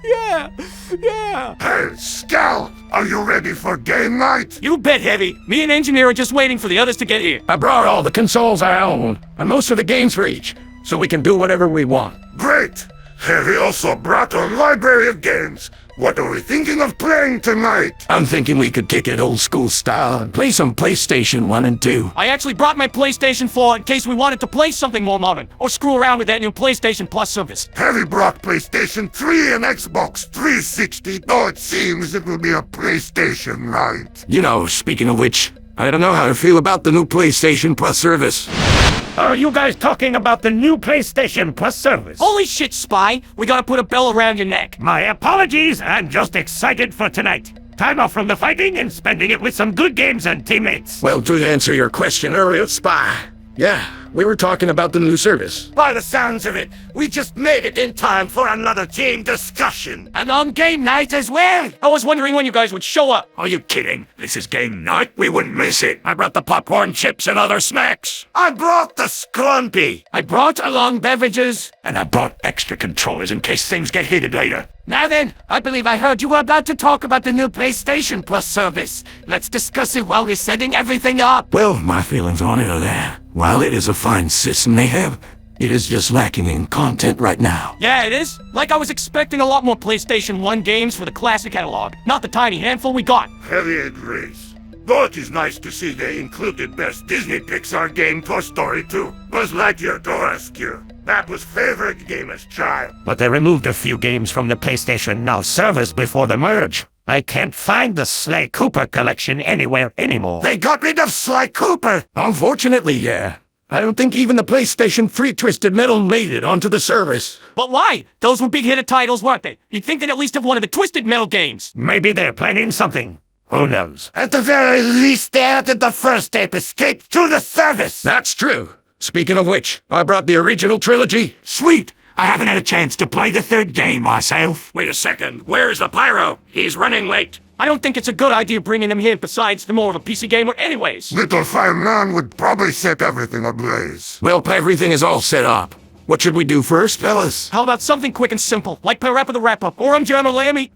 Yeah. Hey, Scout, are you ready for game night? You bet, Heavy. Me and Engineer are just waiting for the others to get here. I brought all the consoles I own, and most of the games for each, so we can do whatever we want. Great. Harry also brought a library of games. What are we thinking of playing tonight? I'm thinking we could kick it old school style and play some PlayStation 1 and 2. I actually brought my PlayStation 4 in case we wanted to play something more modern, or screw around with that new PlayStation Plus service. Harry brought PlayStation 3 and Xbox 360, though it seems it will be a PlayStation night. You know, speaking of which, I don't know how to feel about the new PlayStation Plus service. Are you guys talking about the new PlayStation Plus service? Holy shit, Spy! We gotta put a bell around your neck. My apologies, I'm just excited for tonight. Time off from the fighting and spending it with some good games and teammates. Well, to answer your question earlier, Spy, yeah, we were talking about the new service. By the sounds of it, we just made it in time for another team discussion. And on game night as well! I was wondering when you guys would show up. Are you kidding? This is game night. We wouldn't miss it. I brought the popcorn, chips, and other snacks. I brought the Scrumpy. I brought along beverages. And I brought extra controllers in case things get heated later. Now then, I believe I heard you were about to talk about the new PlayStation Plus service. Let's discuss it while we're setting everything up. Well, my feelings on it are that, while it is a fine system they have, it is just lacking in content right now. Yeah, it is. Like I was expecting a lot more PlayStation 1 games for the classic catalog, not the tiny handful we got. Harry agrees. Though it is nice to see they included best Disney Pixar game Toy Story 2. Buzz Lightyear to rescue. That was favorite game as child. But they removed a few games from the PlayStation Now service before the merge. I can't find the Sly Cooper collection anywhere anymore. They got rid of Sly Cooper. Unfortunately, yeah. I don't think even the PlayStation 3 Twisted Metal made it onto the service. But why? Those were big-hitter titles, weren't they? You'd think they'd at least have one of the Twisted Metal games. Maybe they're planning something. Who knows? At the very least, they added the first Ape Escape to the service. That's true. Speaking of which, I brought the original trilogy. Sweet! I haven't had a chance to play the third game myself. Wait a second, where's the pyro? He's running late. I don't think it's a good idea bringing him here, besides they're more of a PC gamer anyways. Little Fireman would probably set everything ablaze. Well, everything is all set up. What should we do first, fellas? How about something quick and simple, like Parappa the Wrap-Up, or Jeremy Lammy?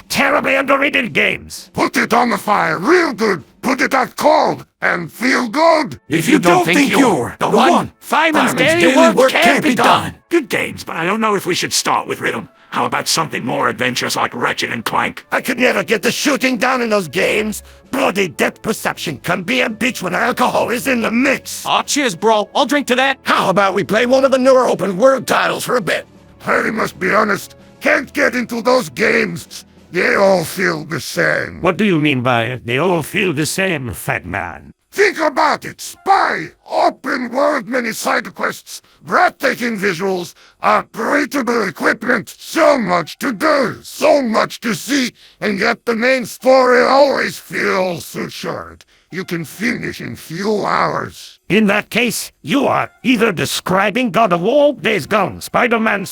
Terribly underrated games. Put it on the fire real good. Put it out cold and feel good. If you don't think you're the one, Fireman's daily work can't be done. Good games, but I don't know if we should start with Rhythm. How about something more adventurous like Ratchet and Clank? I could never get the shooting down in those games. Bloody depth perception can be a bitch when alcohol is in the mix. Aw, cheers, bro. I'll drink to that. How about we play one of the newer open world titles for a bit? Harry must be honest. Can't get into those games. They all feel the same. What do you mean by they all feel the same, fat man? Think about it. Spy, open world mini side quests, breathtaking visuals, upgradable equipment, so much to do, so much to see, and yet the main story always feels so short. You can finish in few hours. In that case, you are either describing God of War, Days Gone, Spider-Man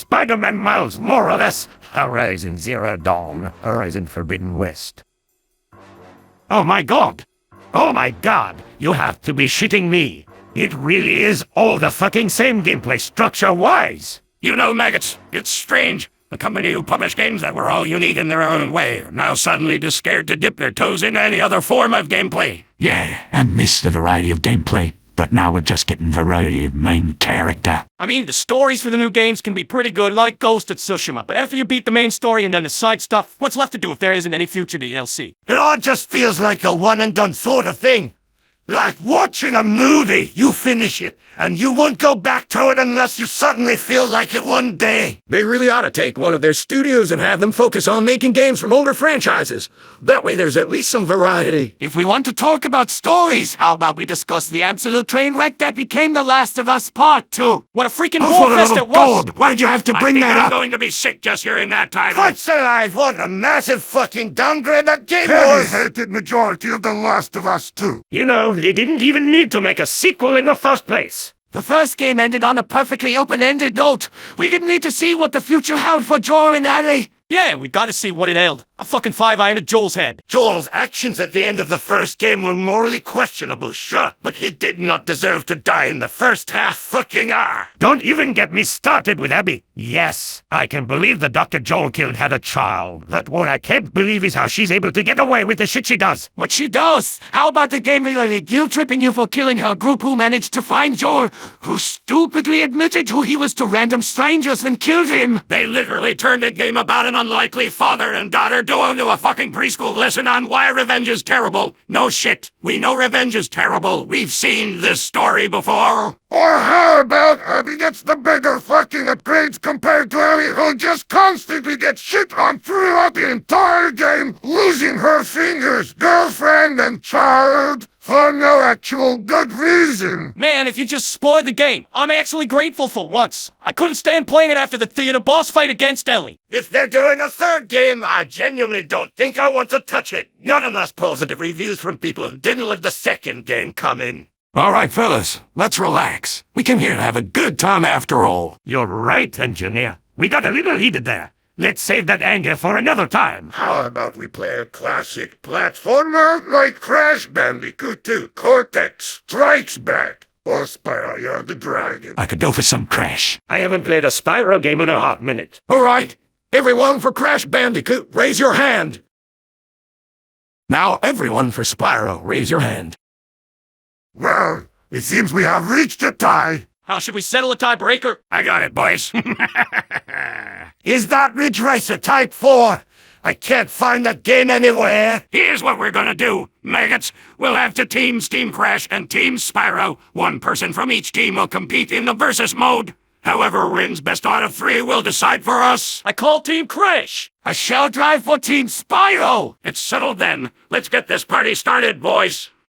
Miles, more or less, Horizon Zero Dawn, Horizon Forbidden West. Oh my god! Oh my god! You have to be shitting me! It really is all the fucking same gameplay structure-wise! You know, maggots, it's strange. The company who published games that were all unique in their own way are now suddenly just scared to dip their toes into any other form of gameplay. Yeah, and miss the variety of gameplay. But now we're just getting variety of main character. I mean, the stories for the new games can be pretty good, like Ghost of Tsushima. But after you beat the main story and then the side stuff, what's left to do if there isn't any future DLC? It all just feels like a one-and-done sort of thing. Like watching a movie. You finish it, and you won't go back to it unless you suddenly feel like it one day. They really ought to take one of their studios and have them focus on making games from older franchises. That way there's at least some variety. If we want to talk about stories, how about we discuss the absolute train wreck that became The Last of Us Part 2? What a freaking warfest it was! Why did you have to bring that up? I'm going to be sick just hearing that title. What's alive? What a massive fucking downgrade that game was! Harry hated majority of The Last of Us 2. You know, they didn't even need to make a sequel in the first place. The first game ended on a perfectly open-ended note. We didn't need to see what the future held for Joel and Ellie. Yeah, we gotta see what it held. A fucking 5-iron to Joel's head. Joel's actions at the end of the first game were morally questionable, sure, but he did not deserve to die in the first half fucking hour. Don't even get me started with Abby. Yes, I can believe the Dr. Joel killed had a child. But what I can't believe is how she's able to get away with the shit she does. What she does? How about the game really guilt-tripping you for killing her group who managed to find Joel, who stupidly admitted who he was to random strangers and killed him? They literally turned a game about an unlikely father and daughter duo into a fucking preschool lesson on why revenge is terrible. No shit. We know revenge is terrible. We've seen this story before. Or how about Abby gets the bigger fucking upgrades compared to Ellie, who just constantly gets shit on throughout the entire game, losing her fingers, girlfriend, and child for no actual good reason. Man, if you just spoiled the game, I'm actually grateful for once. I couldn't stand playing it after the theater boss fight against Ellie. If they're doing a third game, I genuinely don't think I want to touch it. None of us positive reviews from people who didn't let the second game come in. All right, fellas, let's relax. We came here to have a good time after all. You're right, engineer. We got a little heated there. Let's save that anger for another time. How about we play a classic platformer like Crash Bandicoot 2 Cortex Strikes Back or Spyro the Dragon? I could go for some Crash. I haven't played a Spyro game in a hot minute. All right, everyone for Crash Bandicoot, raise your hand. Now, everyone for Spyro, raise your hand. Well, it seems we have reached a tie. How should we settle a tiebreaker? I got it, boys. Is that Ridge Racer Type 4? I can't find that game anywhere. Here's what we're gonna do, maggots. We'll have two teams, Team Crash and Team Spyro. One person from each team will compete in the versus mode. Whoever wins best out of 3 will decide for us. I call Team Crash. I shall drive for Team Spyro. It's settled then. Let's get this party started, boys.